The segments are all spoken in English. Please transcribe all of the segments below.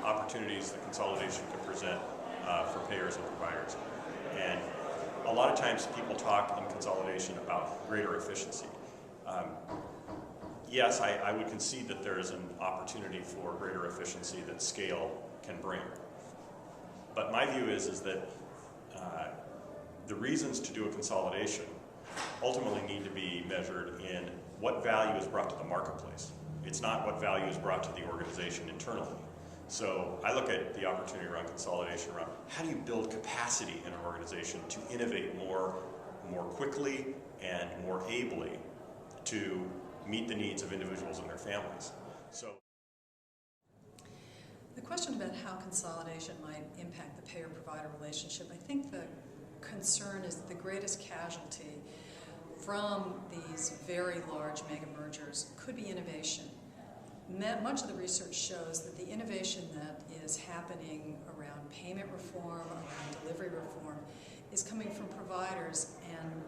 opportunities that consolidation can present for payers and providers. And a lot of times people talk in consolidation about greater efficiency. Yes, I would concede that there is an opportunity for greater efficiency that scale can bring. But my view is that the reasons to do a consolidation ultimately need to be measured in what value is brought to the marketplace. It's not what value is brought to the organization internally. So I look at the opportunity around consolidation around how do you build capacity in an organization to innovate more quickly and more ably to meet the needs of individuals and their families. So the question about how consolidation might impact the payer-provider relationship, I think the concern is the greatest casualty from these very large mega mergers could be innovation. Much of the research shows that the innovation that is happening around payment reform, around delivery reform, is coming from providers and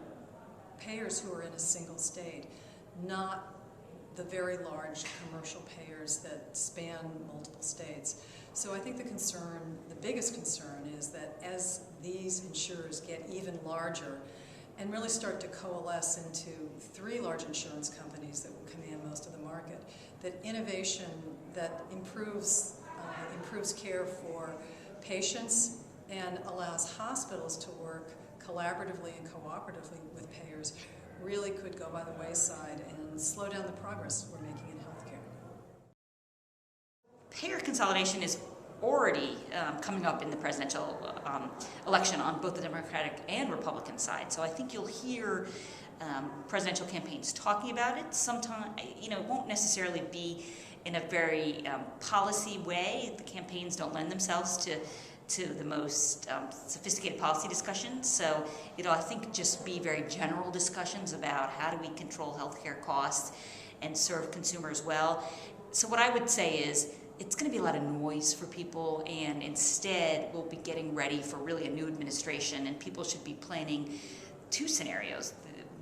payers who are in a single state, not the very large commercial payers that span multiple states. So I think the biggest concern is that as these insurers get even larger and really start to coalesce into 3 large insurance companies that will command most of the market, that innovation that improves care for patients and allows hospitals to work collaboratively and cooperatively with payers really could go by the wayside and slow down the progress we're making in healthcare. Payer consolidation is already coming up in the presidential election on both the Democratic and Republican side. So I think you'll hear presidential campaigns talking about it. Sometimes, it won't necessarily be in a very policy way. The campaigns don't lend themselves to the most sophisticated policy discussions. So it'll, I think, just be very general discussions about how do we control healthcare costs and serve consumers well. So what I would say is it's going to be a lot of noise for people, and instead we'll be getting ready for really a new administration, and people should be planning 2 scenarios.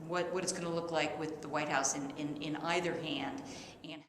What it's going to look like with the White House in either hand, and